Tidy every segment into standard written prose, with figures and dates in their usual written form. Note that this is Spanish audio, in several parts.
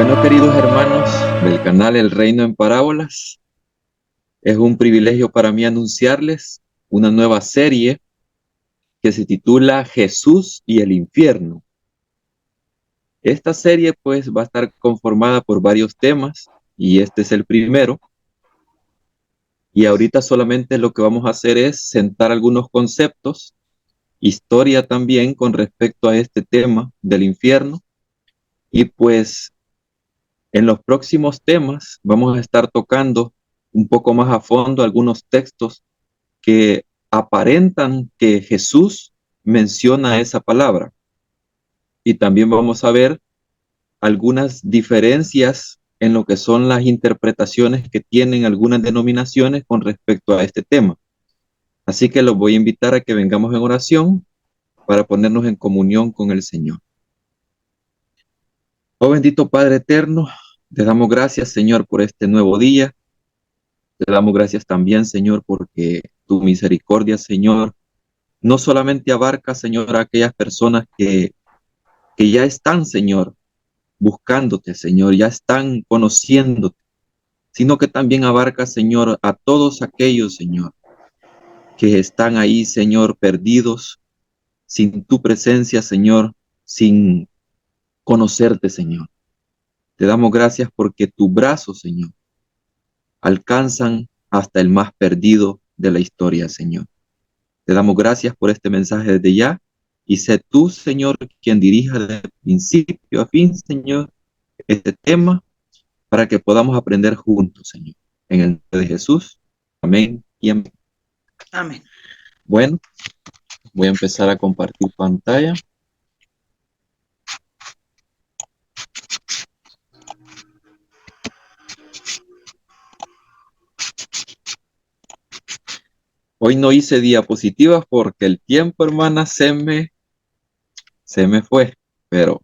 Bueno, queridos hermanos del canal El Reino en Parábolas, es un privilegio para mí anunciarles una nueva serie que se titula Jesús y el Infierno. Esta serie pues va a estar conformada por varios temas y este es el primero. Y ahorita solamente lo que vamos a hacer es sentar algunos conceptos, historia también con respecto a este tema del infierno. Y pues en los próximos temas vamos a estar tocando un poco más a fondo algunos textos que aparentan que Jesús menciona esa palabra. Y también vamos a ver algunas diferencias en lo que son las interpretaciones que tienen algunas denominaciones con respecto a este tema. Así que los voy a invitar a que vengamos en oración para ponernos en comunión con el Señor. Oh bendito Padre eterno, te damos gracias, Señor, por este nuevo día. Te damos gracias también, Señor, porque tu misericordia, Señor, no solamente abarca, Señor, a aquellas personas que ya están, Señor, buscándote, Señor, ya están conociéndote, sino que también abarca, Señor, a todos aquellos, Señor, que están ahí, Señor, perdidos, sin tu presencia, Señor, sin conocerte, Señor. Te damos gracias porque tu brazo, Señor, alcanzan hasta el más perdido de la historia, Señor. Te damos gracias por este mensaje desde ya y sé tú, Señor, quien dirija de principio a fin, Señor, este tema para que podamos aprender juntos, Señor. En el nombre de Jesús. Amén y amén. Amén. Bueno, voy a empezar a compartir pantalla. Hoy no hice diapositivas porque el tiempo, hermana, se me fue, pero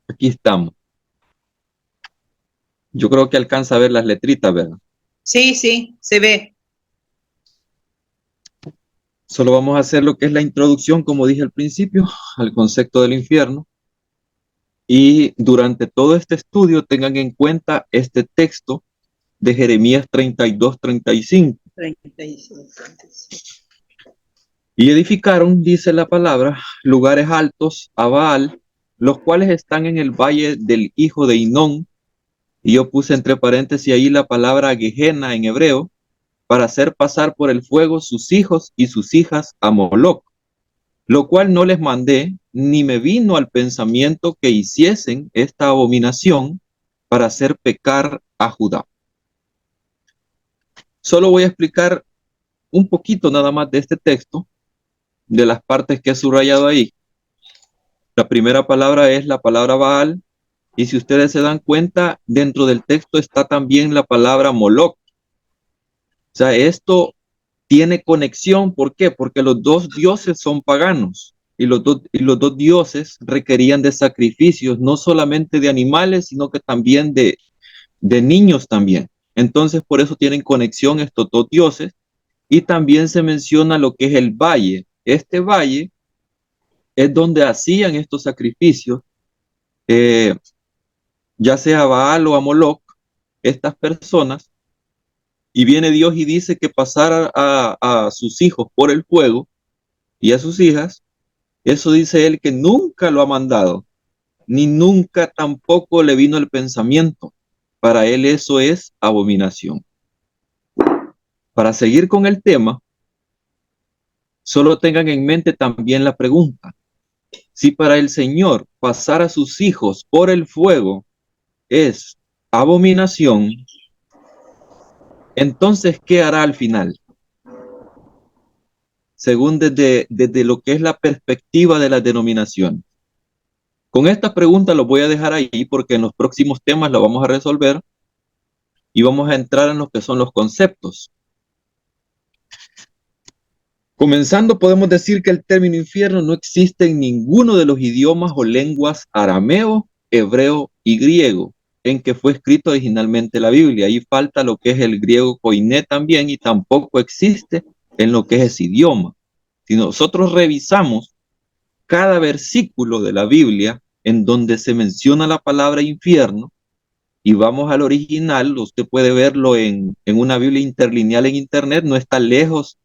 aquí estamos. Yo creo que alcanza a ver las letritas, ¿verdad? Sí, sí, se ve. Solo vamos a hacer lo que es la introducción, como dije al principio, al concepto del infierno. Y durante todo este estudio tengan en cuenta este texto de Jeremías 32-35. 35, 35. Y edificaron, dice la palabra, lugares altos a Baal, los cuales están en el valle del hijo de Hinón. Y yo puse entre paréntesis ahí la palabra Gehenna en hebreo, para hacer pasar por el fuego sus hijos y sus hijas a Moloc, lo cual no les mandé, ni me vino al pensamiento que hiciesen esta abominación para hacer pecar a Judá. Solo voy a explicar un poquito nada más de este texto, de las partes que he subrayado ahí. La primera palabra es la palabra Baal, y si ustedes se dan cuenta, dentro del texto está también la palabra Moloc. O sea, esto tiene conexión, ¿por qué? Porque los dos dioses son paganos y los dos dioses requerían de sacrificios, no solamente de animales, sino que también de niños también. Entonces, por eso tienen conexión estos dos dioses. Y también se menciona lo que es el valle. Este valle es donde hacían estos sacrificios, eh, ya sea a Baal o a Moloc, estas personas, y viene Dios y dice que pasara a sus hijos por el fuego y a sus hijas. Eso dice él que nunca lo ha mandado, ni nunca tampoco le vino el pensamiento. Para él eso es abominación. Para seguir con el tema, solo tengan en mente también la pregunta: si para el Señor pasar a sus hijos por el fuego es abominación, entonces, ¿qué hará al final? Según desde lo que es la perspectiva de la denominación. Con esta pregunta lo voy a dejar ahí porque en los próximos temas lo vamos a resolver y vamos a entrar en lo que son los conceptos. Comenzando, podemos decir que el término infierno no existe en ninguno de los idiomas o lenguas arameo, hebreo y griego en que fue escrito originalmente la Biblia. Ahí falta lo que es el griego koiné también, y tampoco existe en lo que es ese idioma. Si nosotros revisamos cada versículo de la Biblia, en donde se menciona la palabra infierno, y vamos al original, usted puede verlo en una Biblia interlineal en internet, no está lejos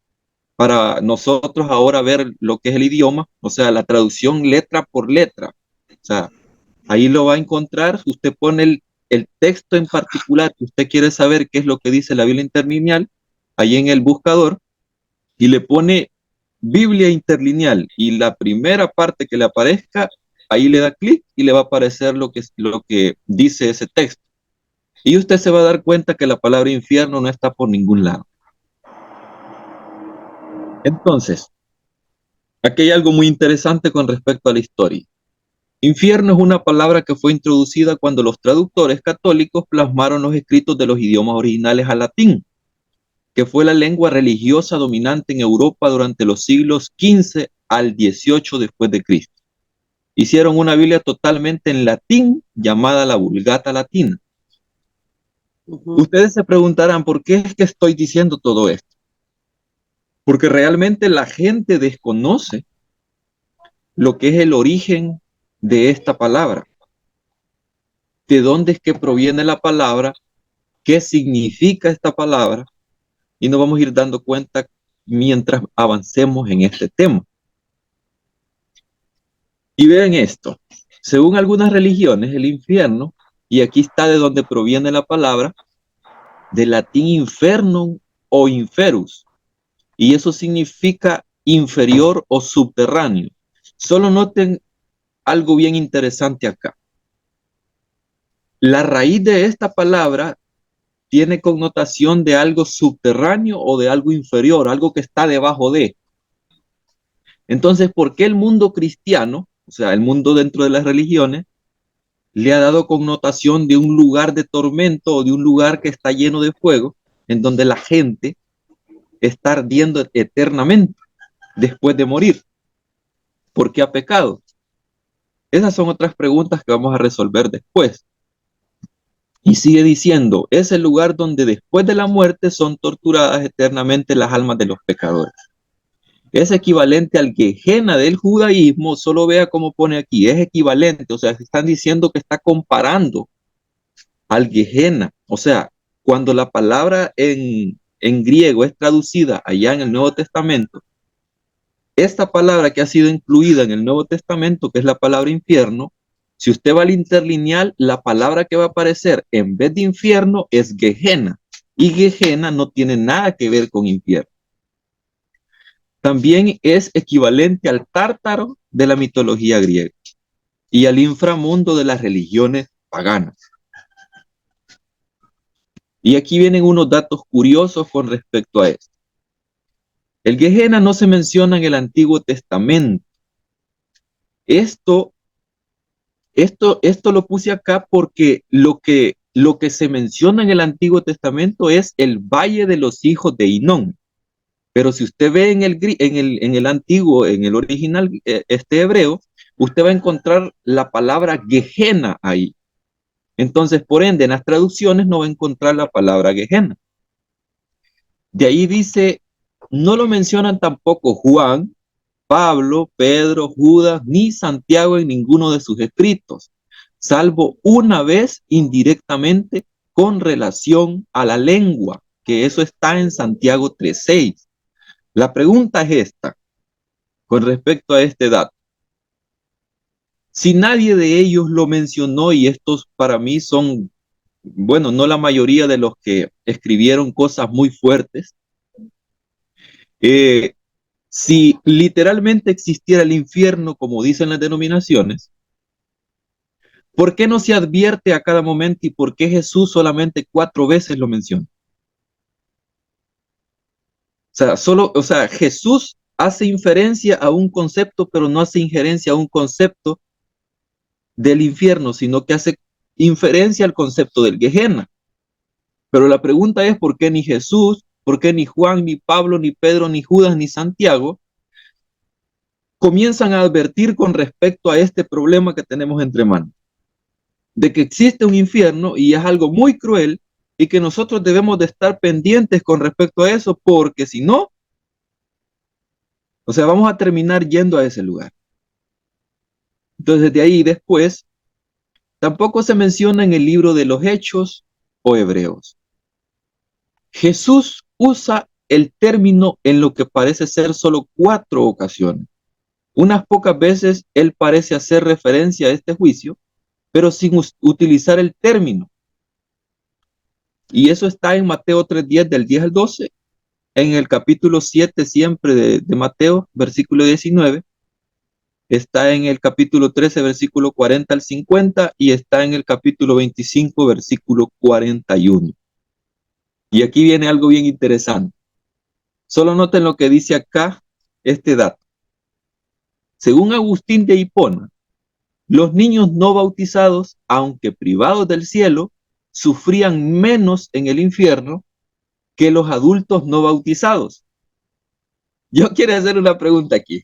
para nosotros ahora ver lo que es el idioma, o sea, la traducción letra por letra. O sea, ahí lo va a encontrar, usted pone el texto en particular que usted quiere saber qué es lo que dice la Biblia interlineal, ahí en el buscador, y le pone Biblia interlineal, y la primera parte que le aparezca, ahí le da clic y le va a aparecer lo que dice ese texto. Y usted se va a dar cuenta que la palabra infierno no está por ningún lado. Entonces, aquí hay algo muy interesante con respecto a la historia. Infierno es una palabra que fue introducida cuando los traductores católicos plasmaron los escritos de los idiomas originales al latín, que fue la lengua religiosa dominante en Europa durante los siglos XV al XVIII después de Cristo. Hicieron una Biblia totalmente en latín llamada la Vulgata Latina. Ustedes se preguntarán, ¿por qué es que estoy diciendo todo esto? Porque realmente la gente desconoce lo que es el origen de esta palabra. ¿De dónde es que proviene la palabra? ¿Qué significa esta palabra? Y nos vamos a ir dando cuenta mientras avancemos en este tema. Y vean esto. Según algunas religiones, el infierno, y aquí está de donde proviene la palabra, del latín infernum o inferus, y eso significa inferior o subterráneo. Solo noten algo bien interesante acá. La raíz de esta palabra tiene connotación de algo subterráneo o de algo inferior, algo que está debajo de. Entonces, ¿por qué el mundo cristiano, o sea, el mundo dentro de las religiones, le ha dado connotación de un lugar de tormento o de un lugar que está lleno de fuego, en donde la gente está ardiendo eternamente después de morir? ¿Por qué ha pecado? Esas son otras preguntas que vamos a resolver después. Y sigue diciendo, es el lugar donde después de la muerte son torturadas eternamente las almas de los pecadores. Es equivalente al Gehenna del judaísmo, solo vea cómo pone aquí, es equivalente, o sea, están diciendo que está comparando al Gehenna. O sea, cuando la palabra en griego es traducida allá en el Nuevo Testamento, esta palabra que ha sido incluida en el Nuevo Testamento, que es la palabra infierno, si usted va al interlineal, la palabra que va a aparecer en vez de infierno es Gehenna. Y Gehenna no tiene nada que ver con infierno. También es equivalente al tártaro de la mitología griega y al inframundo de las religiones paganas. Y aquí vienen unos datos curiosos con respecto a esto. El Gehenna no se menciona en el Antiguo Testamento. Esto lo puse acá porque lo que se menciona en el Antiguo Testamento es el Valle de los Hijos de Hinón. Pero si usted ve en el antiguo, en el original hebreo, usted va a encontrar la palabra Gehenna ahí. Entonces, por ende, en las traducciones no va a encontrar la palabra Gehenna. De ahí dice, no lo mencionan tampoco Juan, Pablo, Pedro, Judas, ni Santiago en ninguno de sus escritos, salvo una vez indirectamente con relación a la lengua, que eso está en Santiago 3:6. La pregunta es esta, con respecto a este dato. Si nadie de ellos lo mencionó, y estos para mí son, bueno, no la mayoría de los que escribieron cosas muy fuertes, si literalmente existiera el infierno, como dicen las denominaciones, ¿por qué no se advierte a cada momento y por qué Jesús solamente 4 veces lo menciona? O sea, Jesús hace inferencia a un concepto, pero no hace injerencia a un concepto del infierno, sino que hace inferencia al concepto del Gehenna. Pero la pregunta es, ¿por qué ni Jesús, por qué ni Juan, ni Pablo, ni Pedro, ni Judas, ni Santiago comienzan a advertir con respecto a este problema que tenemos entre manos? De que existe un infierno y es algo muy cruel y que nosotros debemos de estar pendientes con respecto a eso, porque si no, o sea, vamos a terminar yendo a ese lugar. Entonces de ahí después, tampoco se menciona en el libro de los Hechos o Hebreos. Jesús usa el término en lo que parece ser solo 4 ocasiones. Unas pocas veces él parece hacer referencia a este juicio, pero sin utilizar el término. Y eso está en Mateo 3:10, del 10 al 12, en el capítulo 7 siempre de Mateo, versículo 19, está en el capítulo 13, versículo 40 al 50, y está en el capítulo 25, versículo 41. Y aquí viene algo bien interesante. Solo noten lo que dice acá este dato. Según Agustín de Hipona, los niños no bautizados, aunque privados del cielo, sufrían menos en el infierno que los adultos no bautizados. Yo quiero hacer una pregunta aquí.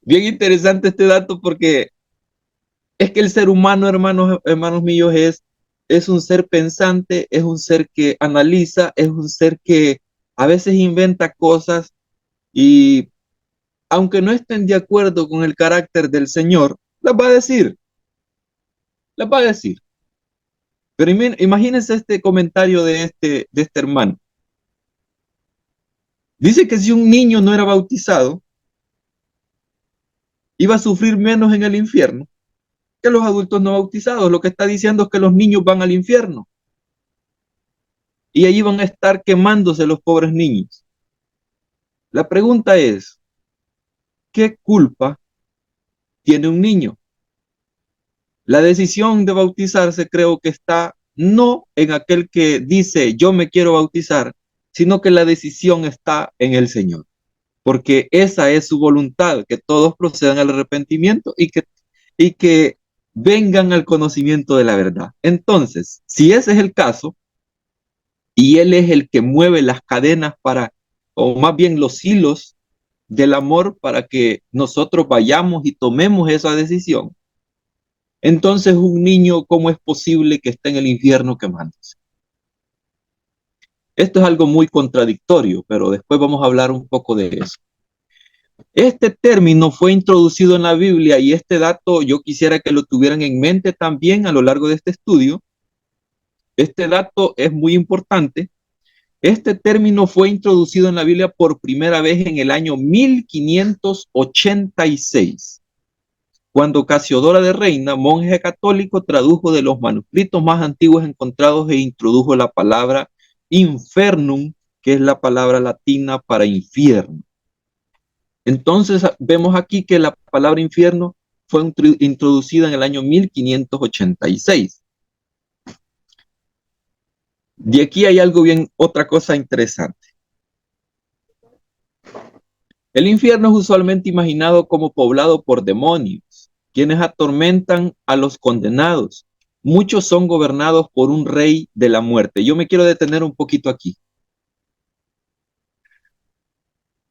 Bien interesante este dato porque es que el ser humano, hermanos míos, es un ser pensante, es un ser que analiza, es un ser que a veces inventa cosas y aunque no estén de acuerdo con el carácter del Señor, las va a decir, las va a decir. Pero imagínense este comentario de este hermano. Dice que si un niño no era bautizado, iba a sufrir menos en el infierno que los adultos no bautizados. Lo que está diciendo es que los niños van al infierno y allí van a estar quemándose los pobres niños. La pregunta es, ¿qué culpa tiene un niño? La decisión de bautizarse creo que está no en aquel que dice yo me quiero bautizar, sino que la decisión está en el Señor, porque esa es su voluntad, que todos procedan al arrepentimiento y que vengan al conocimiento de la verdad. Entonces, si ese es el caso, y Él es el que mueve las cadenas para, o más bien los hilos del amor para que nosotros vayamos y tomemos esa decisión, entonces un niño, ¿cómo es posible que esté en el infierno quemándose? Esto es algo muy contradictorio, pero después vamos a hablar un poco de eso. Este término fue introducido en la Biblia y este dato yo quisiera que lo tuvieran en mente también a lo largo de este estudio. Este dato es muy importante. Este término fue introducido en la Biblia por primera vez en el año 1586, cuando Casiodoro de Reina, monje católico, tradujo de los manuscritos más antiguos encontrados e introdujo la palabra infernum, que es la palabra latina para infierno. Entonces vemos aquí que la palabra infierno fue introducida en el año 1586. De aquí hay algo bien, otra cosa interesante. El infierno es usualmente imaginado como poblado por demonios, quienes atormentan a los condenados. Muchos son gobernados por un rey de la muerte. Yo me quiero detener un poquito aquí.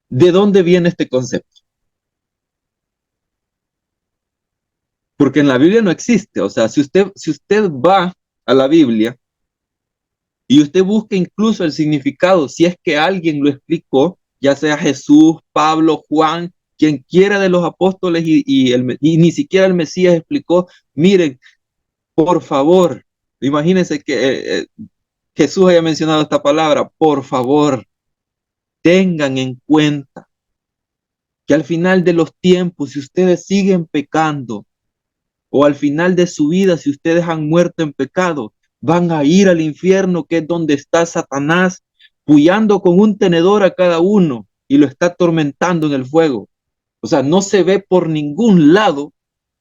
¿De dónde viene este concepto? Porque en la Biblia no existe. O sea, si usted va a la Biblia y usted busca incluso el significado, si es que alguien lo explicó, ya sea Jesús, Pablo, Juan, quien quiera de los apóstoles y ni siquiera el Mesías explicó, miren, por favor, imagínense que Jesús haya mencionado esta palabra, por favor, tengan en cuenta que al final de los tiempos, si ustedes siguen pecando, o al final de su vida, si ustedes han muerto en pecado, van a ir al infierno, que es donde está Satanás, puyando con un tenedor a cada uno y lo está atormentando en el fuego. O sea, no se ve por ningún lado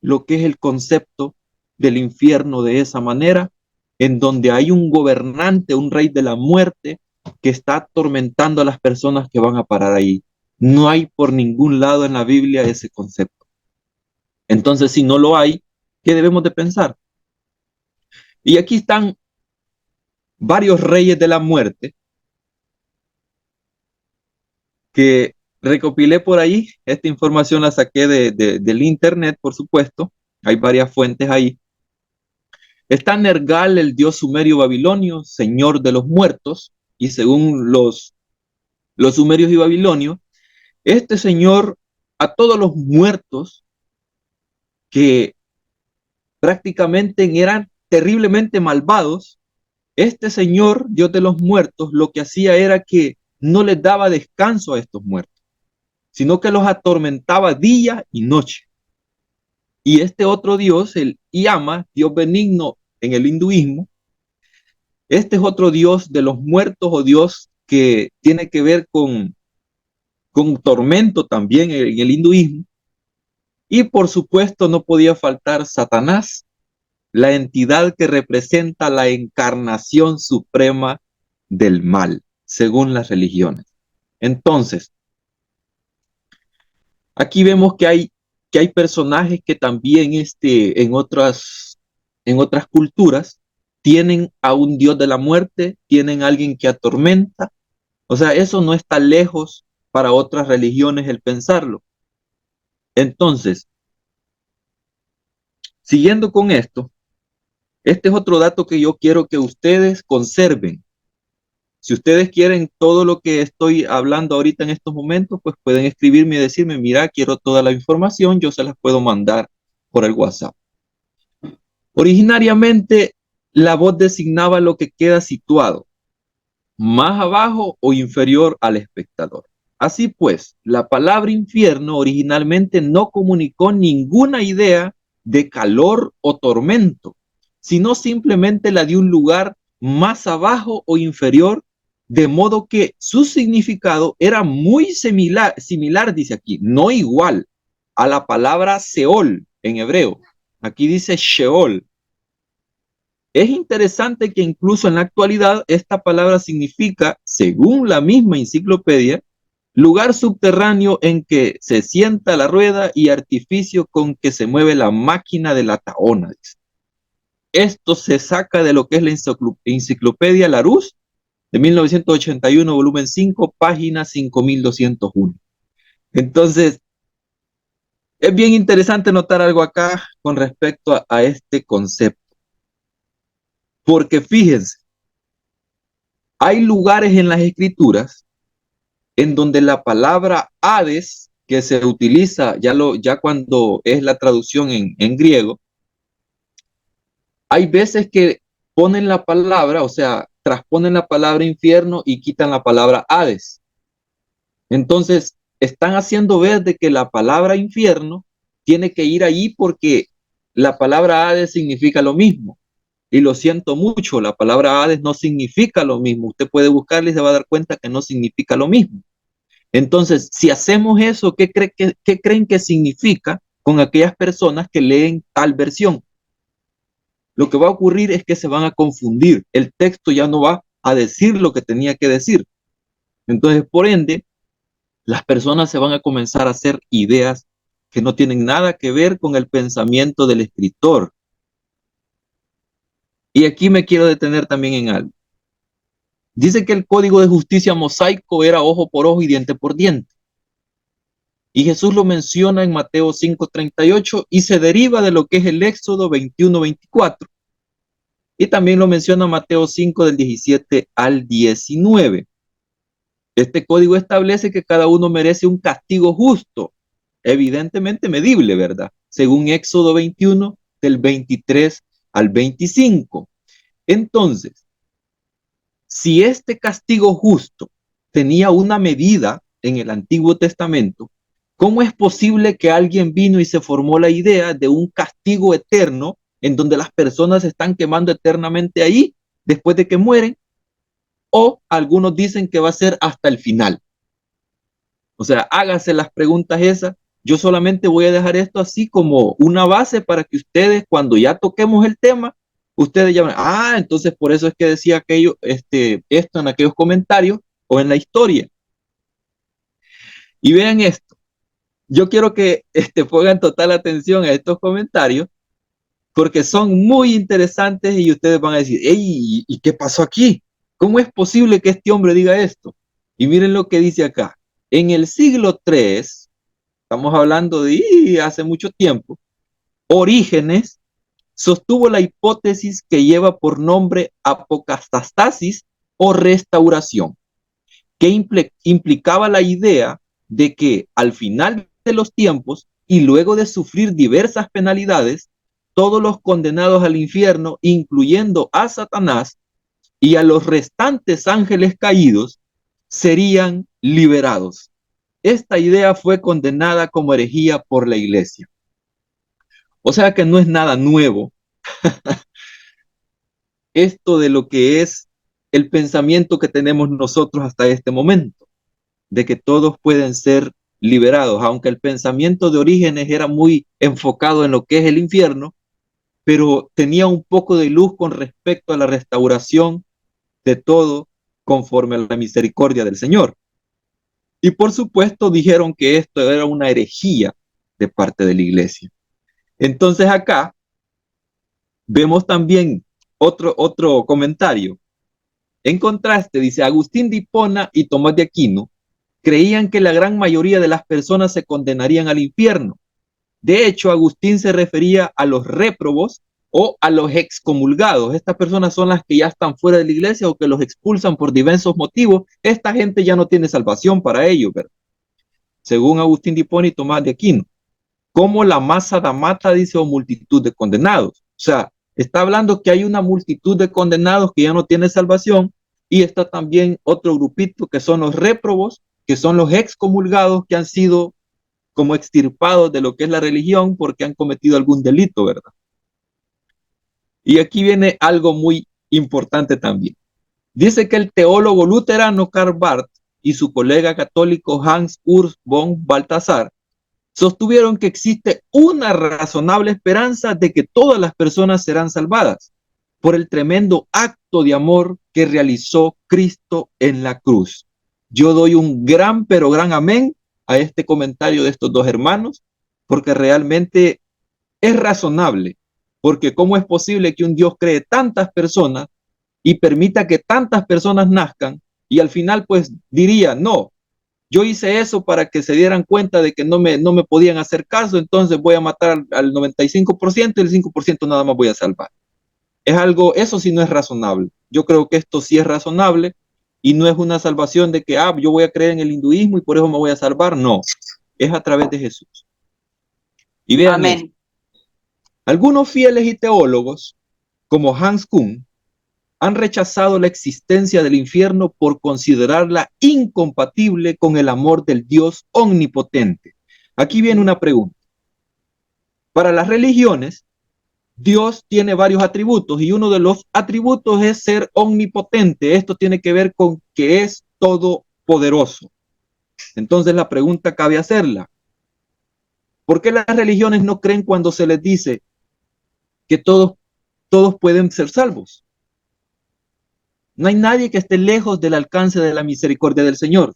lo que es el concepto del infierno de esa manera, en donde hay un gobernante, un rey de la muerte, que está atormentando a las personas que van a parar ahí. No hay por ningún lado en la Biblia ese concepto. Entonces, si no lo hay, ¿qué debemos de pensar? Y aquí están varios reyes de la muerte que recopilé por ahí. Esta información la saqué del internet, por supuesto. Hay varias fuentes ahí. Está Nergal, el dios sumerio babilonio, señor de los muertos, y según los sumerios y babilonios, este señor a todos los muertos que prácticamente eran terriblemente malvados, este señor, Dios de los muertos, lo que hacía era que no les daba descanso a estos muertos, sino que los atormentaba día y noche. Y este otro Dios, el Yama, Dios benigno en el hinduismo, este es otro Dios de los muertos o Dios que tiene que ver con tormento también en el hinduismo. Y por supuesto no podía faltar Satanás, la entidad que representa la encarnación suprema del mal, según las religiones. Entonces, aquí vemos que hay personajes que también en otras culturas tienen a un dios de la muerte, tienen a alguien que atormenta. O sea, eso no está lejos para otras religiones el pensarlo. Entonces, siguiendo con esto, este es otro dato que yo quiero que ustedes conserven. Si ustedes quieren todo lo que estoy hablando ahorita en estos momentos, pues pueden escribirme y decirme, mira, quiero toda la información, yo se las puedo mandar por el WhatsApp. Originariamente, la voz designaba lo que queda situado, más abajo o inferior al espectador. Así pues, la palabra infierno originalmente no comunicó ninguna idea de calor o tormento, sino simplemente la de un lugar más abajo o inferior, de modo que su significado era muy similar, dice aquí, no igual a la palabra Seol en hebreo. Aquí dice Sheol. Es interesante que incluso en la actualidad esta palabra significa, según la misma enciclopedia, lugar subterráneo en que se sienta la rueda y artificio con que se mueve la máquina de la tahona. Esto se saca de lo que es la enciclopedia Larousse de 1981, volumen 5, página 5201. Entonces, es bien interesante notar algo acá con respecto a este concepto. Porque fíjense, hay lugares en las escrituras en donde la palabra Hades, que se utiliza ya cuando es la traducción en griego, hay veces que ponen la palabra, o sea, transponen la palabra infierno y quitan la palabra Hades. Entonces, están haciendo ver de que la palabra infierno tiene que ir allí porque la palabra Hades significa lo mismo. Y lo siento mucho, la palabra Hades no significa lo mismo. Usted puede buscarla y se va a dar cuenta que no significa lo mismo. Entonces, si hacemos eso, ¿qué creen que significa con aquellas personas que leen tal versión? Lo que va a ocurrir es que se van a confundir. El texto ya no va a decir lo que tenía que decir. Entonces, por ende, las personas se van a comenzar a hacer ideas que no tienen nada que ver con el pensamiento del escritor. Y aquí me quiero detener también en algo. Dice que el código de justicia mosaico era ojo por ojo y diente por diente. Y Jesús lo menciona en Mateo 5:38 y se deriva de lo que es el Éxodo 21:24. Y también lo menciona Mateo 5 del 17 al 19. Este código establece que cada uno merece un castigo justo, evidentemente medible, ¿verdad? Según Éxodo 21 del 23 al 25. Entonces, si este castigo justo tenía una medida en el Antiguo Testamento, ¿cómo es posible que alguien vino y se formó la idea de un castigo eterno en donde las personas se están quemando eternamente ahí después de que mueren? O algunos dicen que va a ser hasta el final. O sea, háganse las preguntas esas. Yo solamente voy a dejar esto así como una base para que ustedes, cuando ya toquemos el tema, ustedes ya van, entonces por eso es que decía esto en aquellos comentarios o en la historia. Y vean esto. Yo quiero que pongan total atención a estos comentarios porque son muy interesantes y ustedes van a decir, hey, ¿y qué pasó aquí? ¿Cómo es posible que este hombre diga esto? Y miren lo que dice acá. En el siglo III, estamos hablando de hace mucho tiempo, Orígenes sostuvo la hipótesis que lleva por nombre apocatastasis o restauración, que implicaba la idea de que al final de los tiempos y luego de sufrir diversas penalidades, todos los condenados al infierno, incluyendo a Satanás y a los restantes ángeles caídos, serían liberados. Esta idea fue condenada como herejía por la iglesia. O sea que no es nada nuevo esto de lo que es el pensamiento que tenemos nosotros hasta este momento, de que todos pueden ser liberados, aunque el pensamiento de Orígenes era muy enfocado en lo que es el infierno, pero tenía un poco de luz con respecto a la restauración de todo conforme a la misericordia del Señor. Y por supuesto dijeron que esto era una herejía de parte de la iglesia. Entonces acá vemos también otro comentario. En contraste, dice Agustín de Hipona y Tomás de Aquino creían que la gran mayoría de las personas se condenarían al infierno. De hecho, Agustín se refería a los réprobos o a los excomulgados. Estas personas son las que ya están fuera de la iglesia o que los expulsan por diversos motivos. Esta gente ya no tiene salvación para ellos, ¿verdad? Según Agustín de Hipona y Tomás de Aquino. Como la masa da mata, dice, o multitud de condenados. O sea, está hablando que hay una multitud de condenados que ya no tiene salvación, y está también otro grupito que son los réprobos, que son los excomulgados que han sido como extirpados de lo que es la religión porque han cometido algún delito, ¿verdad? Y aquí viene algo muy importante también. Dice que el teólogo luterano Karl Barth y su colega católico Hans Urs von Balthasar sostuvieron que existe una razonable esperanza de que todas las personas serán salvadas por el tremendo acto de amor que realizó Cristo en la cruz. Yo doy un gran, pero gran amén a este comentario de estos dos hermanos, porque realmente es razonable, porque ¿cómo es posible que un Dios cree tantas personas y permita que tantas personas nazcan y al final pues diría, no, yo hice eso para que se dieran cuenta de que no me podían hacer caso, entonces voy a matar al 95% y el 5% nada más voy a salvar? Es algo, eso sí no es razonable. Yo creo que esto sí es razonable y no es una salvación de que, yo voy a creer en el hinduismo y por eso me voy a salvar. No, es a través de Jesús. Y vean esto. Algunos fieles y teólogos, como Hans Kuhn, han rechazado la existencia del infierno por considerarla incompatible con el amor del Dios omnipotente. Aquí viene una pregunta. Para las religiones, Dios tiene varios atributos y uno de los atributos es ser omnipotente. Esto tiene que ver con que es todopoderoso. Entonces la pregunta cabe hacerla. ¿Por qué las religiones no creen cuando se les dice que todos pueden ser salvos? No hay nadie que esté lejos del alcance de la misericordia del Señor.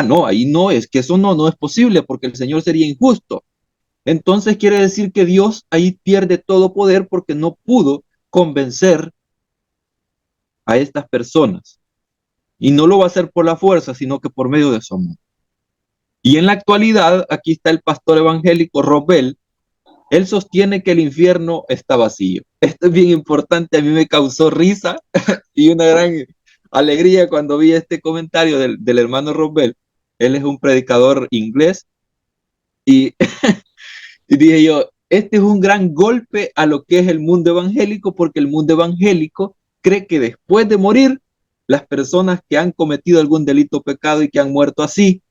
No, ahí no, es que eso no es posible porque el Señor sería injusto. Entonces quiere decir que Dios ahí pierde todo poder porque no pudo convencer a estas personas. Y no lo va a hacer por la fuerza, sino que por medio de su amor. Y en la actualidad, aquí está el pastor evangélico Rob Bell. Él sostiene que el infierno está vacío. Esto es bien importante, a mí me causó risa y una gran alegría cuando vi este comentario del hermano Rob Bell. Él es un predicador inglés y y dije yo, este es un gran golpe a lo que es el mundo evangélico, porque el mundo evangélico cree que después de morir, las personas que han cometido algún delito o pecado y que han muerto así,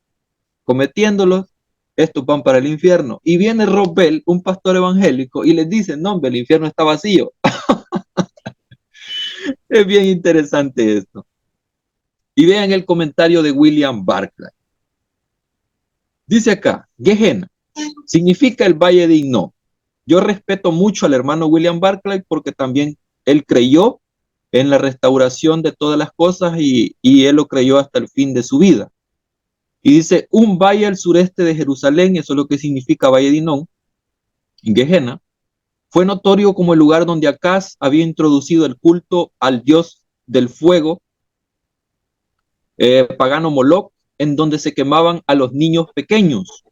cometiéndolos, estos van para el infierno. Y viene Rob Bell, un pastor evangélico, y les dice, no, hombre, el infierno está vacío. Es bien interesante esto. Y vean el comentario de William Barclay. Dice acá, Gehenna significa el valle de Hinnom. Yo respeto mucho al hermano William Barclay porque también él creyó en la restauración de todas las cosas y él lo creyó hasta el fin de su vida. Y dice, un valle al sureste de Jerusalén, eso es lo que significa valle de Hinnom, en Gehenna, fue notorio como el lugar donde Acaz había introducido el culto al dios del fuego, pagano Moloch, en donde se quemaban a los niños pequeños.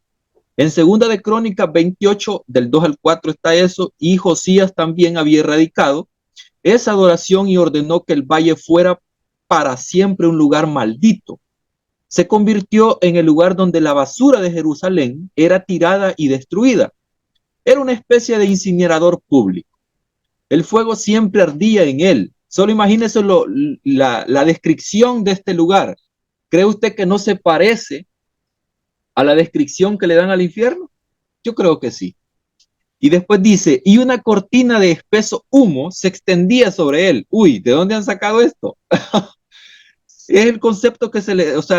En segunda de Crónicas 28, del 2 al 4 está eso, y Josías también había erradicado esa adoración y ordenó que el valle fuera para siempre un lugar maldito. se convirtió en el lugar donde la basura de Jerusalén era tirada y destruida. Era una especie de incinerador público. El fuego siempre ardía en él. Solo imagínese la descripción de este lugar. ¿Cree usted que no se parece a la descripción que le dan al infierno? Yo creo que sí. Y después dice, y una cortina de espeso humo se extendía sobre él. Uy, ¿de dónde han sacado esto? Es el concepto que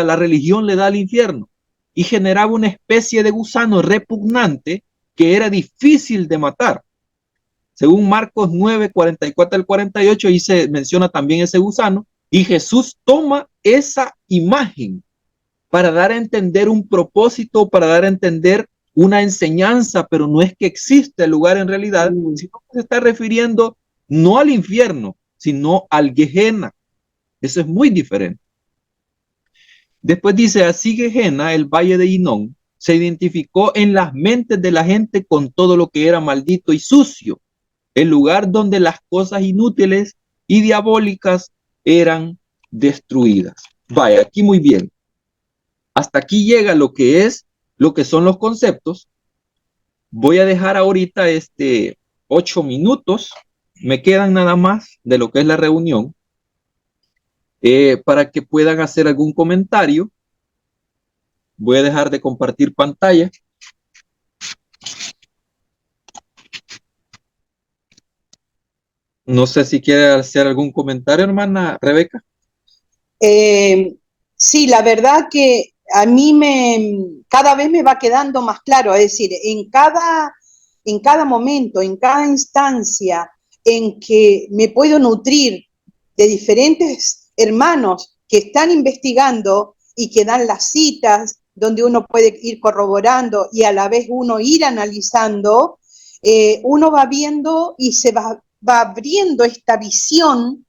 la religión le da al infierno. Y generaba una especie de gusano repugnante que era difícil de matar. Según Marcos 9, 44 al 48, ahí se menciona también ese gusano. Y Jesús toma esa imagen para dar a entender un propósito, para dar a entender una enseñanza, pero no es que existe el lugar en realidad, sino que se está refiriendo no al infierno, sino al Gehenna. Eso es muy diferente. Después dice, así Gehenna, el valle de Hinnom, se identificó en las mentes de la gente con todo lo que era maldito y sucio, el lugar donde las cosas inútiles y diabólicas eran destruidas. Vaya, aquí muy bien. Hasta aquí llega lo que son los conceptos. Voy a dejar ahorita 8 minutos. Me quedan nada más de lo que es la reunión para que puedan hacer algún comentario. Voy a dejar de compartir pantalla. No sé si quiere hacer algún comentario, hermana Rebeca. Sí, la verdad que a mí cada vez me va quedando más claro, es decir, en cada momento, en cada instancia en que me puedo nutrir de diferentes hermanos que están investigando y que dan las citas donde uno puede ir corroborando y a la vez uno ir analizando, uno va viendo y se va abriendo esta visión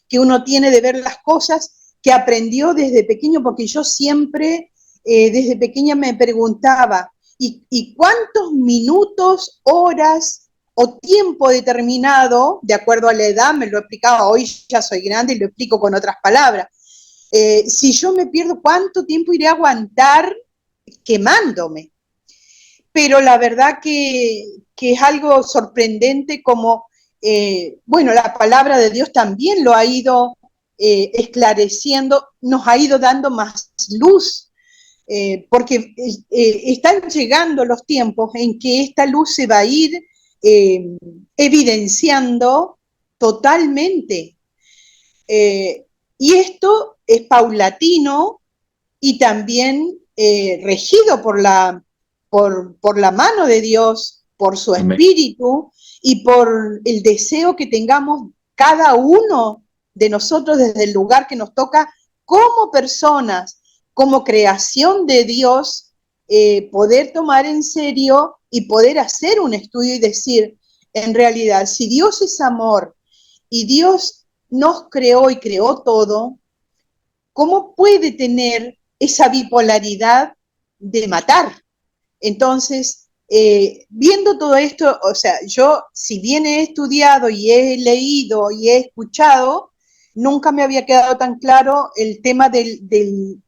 que uno tiene de ver las cosas que aprendió desde pequeño, porque yo siempre desde pequeña me preguntaba, ¿y cuántos minutos, horas o tiempo determinado, de acuerdo a la edad, me lo explicaba, hoy ya soy grande y lo explico con otras palabras, si yo me pierdo, ¿cuánto tiempo iré a aguantar quemándome? Pero la verdad que es algo sorprendente como, bueno, la palabra de Dios también lo ha ido esclareciendo, nos ha ido dando más luz, porque están llegando los tiempos en que esta luz se va a ir evidenciando totalmente. Y esto es paulatino y también regido por la mano de Dios, por su espíritu y por el deseo que tengamos cada uno de nosotros desde el lugar que nos toca como personas, como creación de Dios, poder tomar en serio y poder hacer un estudio y decir, en realidad, si Dios es amor y Dios nos creó y creó todo, ¿cómo puede tener esa bipolaridad de matar? Entonces, viendo todo esto, o sea, yo, si bien he estudiado y he leído y he escuchado, nunca me había quedado tan claro el tema del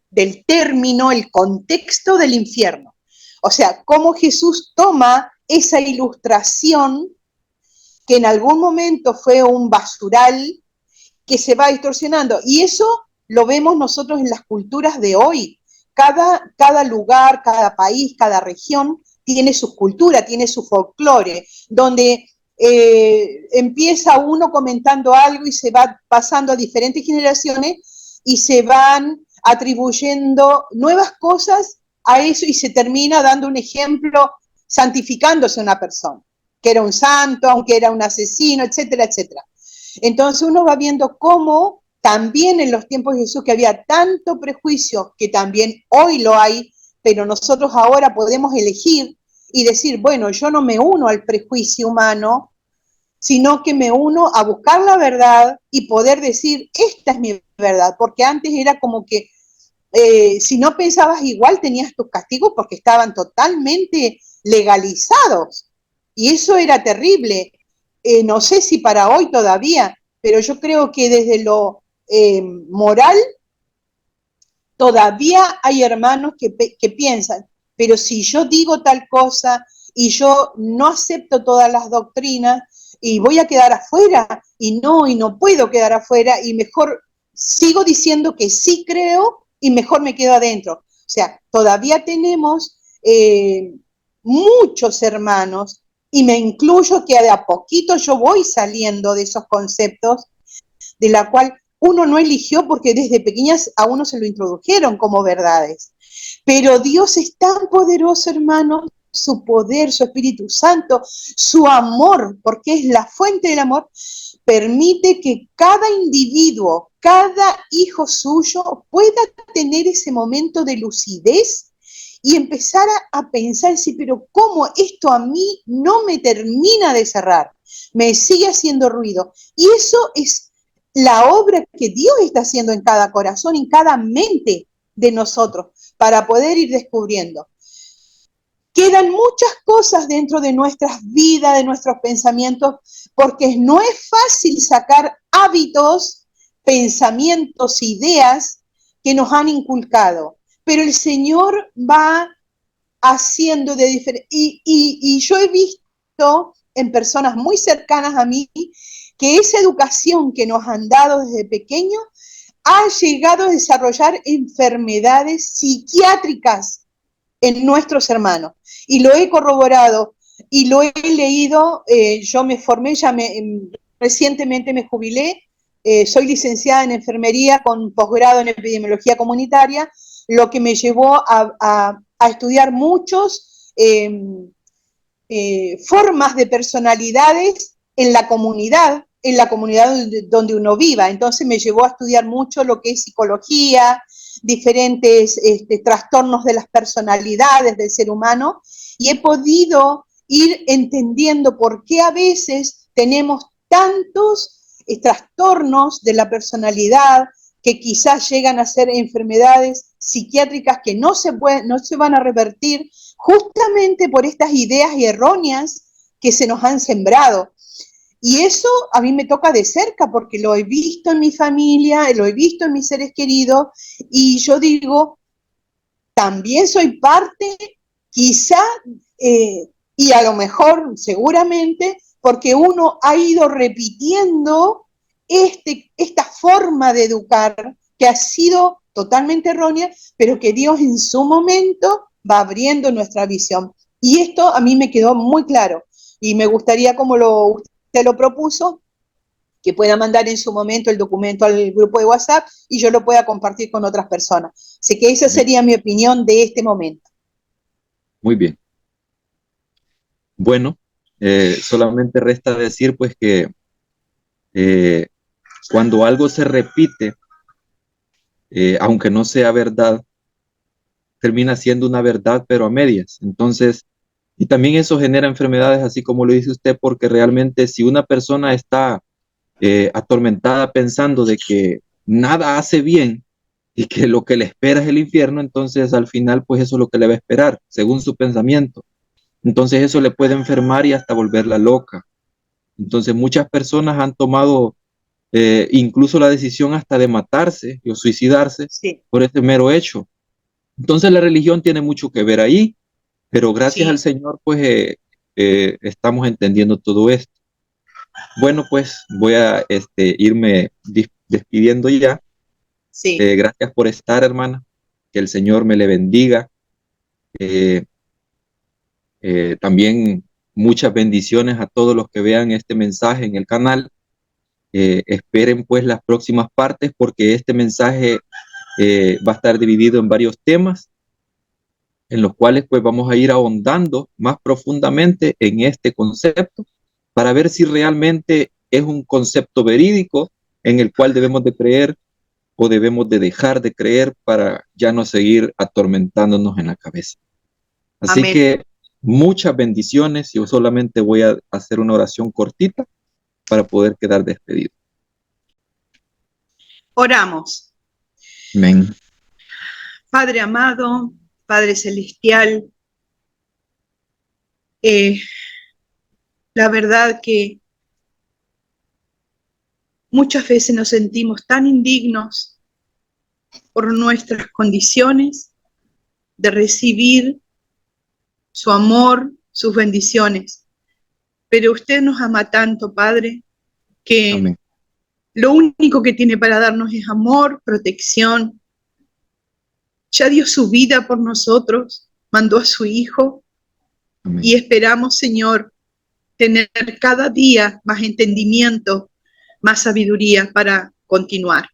término, el contexto del infierno. O sea, cómo Jesús toma esa ilustración que en algún momento fue un basural que se va distorsionando. Y eso lo vemos nosotros en las culturas de hoy. Cada lugar, cada país, cada región tiene su cultura, tiene su folclore, donde empieza uno comentando algo y se va pasando a diferentes generaciones y se van atribuyendo nuevas cosas a eso y se termina dando un ejemplo santificándose una persona, que era un santo, aunque era un asesino, etcétera, etcétera. Entonces uno va viendo cómo también en los tiempos de Jesús que había tanto prejuicio, que también hoy lo hay, pero nosotros ahora podemos elegir y decir, bueno, yo no me uno al prejuicio humano, sino que me uno a buscar la verdad y poder decir, esta es mi verdad, porque antes era como que si no pensabas igual tenías tus castigos porque estaban totalmente legalizados y eso era terrible. No sé si para hoy todavía, pero yo creo que desde lo moral todavía hay hermanos que piensan, pero si yo digo tal cosa y yo no acepto todas las doctrinas y voy a quedar afuera, y no puedo quedar afuera, y mejor sigo diciendo que sí creo y mejor me quedo adentro. O sea, todavía tenemos muchos hermanos, y me incluyo, que de a poquito yo voy saliendo de esos conceptos, de la cual uno no eligió porque desde pequeñas a uno se lo introdujeron como verdades. Pero Dios es tan poderoso, hermano, su poder, su Espíritu Santo, su amor, porque es la fuente del amor, permite que cada individuo, cada hijo suyo pueda tener ese momento de lucidez y empezar a pensar, sí, pero ¿cómo esto a mí no me termina de cerrar? Me sigue haciendo ruido. Y eso es la obra que Dios está haciendo en cada corazón, en cada mente de nosotros, para poder ir descubriendo. Quedan muchas cosas dentro de nuestras vidas, de nuestros pensamientos, porque no es fácil sacar hábitos, pensamientos, ideas que nos han inculcado, pero el Señor va haciendo de diferente. Y yo he visto en personas muy cercanas a mí que esa educación que nos han dado desde pequeños ha llegado a desarrollar enfermedades psiquiátricas en nuestros hermanos. Y lo he corroborado y lo he leído. Yo me formé, recientemente me jubilé, soy licenciada en enfermería con posgrado en epidemiología comunitaria, lo que me llevó a estudiar muchos formas de personalidades en la comunidad donde uno viva. Entonces me llevó a estudiar mucho lo que es psicología, diferentes trastornos de las personalidades del ser humano, y he podido ir entendiendo por qué a veces tenemos tantos trastornos de la personalidad que quizás llegan a ser enfermedades psiquiátricas que no se van a revertir justamente por estas ideas erróneas que se nos han sembrado. Y eso a mí me toca de cerca porque lo he visto en mi familia, lo he visto en mis seres queridos, y yo digo, también soy parte, quizá, y a lo mejor seguramente, porque uno ha ido repitiendo esta forma de educar que ha sido totalmente errónea, pero que Dios en su momento va abriendo nuestra visión. Y esto a mí me quedó muy claro, y me gustaría, como usted lo propuso, que pueda mandar en su momento el documento al grupo de WhatsApp y yo lo pueda compartir con otras personas. Así que esa sería mi opinión de este momento. Muy bien. Bueno, solamente resta decir pues que eh, cuando algo se repite, aunque no sea verdad, termina siendo una verdad, pero a medias. Entonces, y también eso genera enfermedades, así como lo dice usted, porque realmente si una persona está atormentada pensando de que nada hace bien y que lo que le espera es el infierno, entonces al final pues eso es lo que le va a esperar, según su pensamiento. Entonces eso le puede enfermar y hasta volverla loca. Entonces muchas personas han tomado incluso la decisión hasta de matarse o suicidarse Sí, por ese mero hecho. Entonces la religión tiene mucho que ver ahí, pero gracias al sí, Señor pues estamos entendiendo todo esto. Bueno, pues voy a irme despidiendo ya. sí. Gracias por estar, hermana. Que el Señor me le bendiga. Eh, También muchas bendiciones a todos los que vean este mensaje en el canal. Esperen pues las próximas partes porque este mensaje va a estar dividido en varios temas en los cuales pues vamos a ir ahondando más profundamente en este concepto para ver si realmente es un concepto verídico en el cual debemos de creer o debemos de dejar de creer para ya no seguir atormentándonos en la cabeza. Así Amén. que muchas bendiciones. Yo solamente voy a hacer una oración cortita para poder quedar despedido. Oramos. Amén. Padre amado, Padre celestial, eh, la verdad que muchas veces nos sentimos tan indignos por nuestras condiciones de recibir su amor, sus bendiciones. Pero usted nos ama tanto, Padre, que Amén. lo único que tiene para darnos es amor, protección. Ya dio su vida por nosotros, mandó a su Hijo Amén. y esperamos, Señor, tener cada día más entendimiento, más sabiduría para continuar.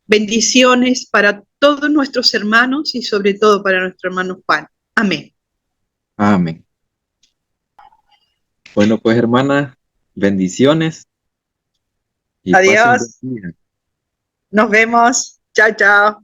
Bendiciones para todos nuestros hermanos y sobre todo para nuestro hermano Juan. Amén. Amén. Bueno, pues hermanas, bendiciones y pasen buen Adiós. día. Nos vemos. Chao, chao.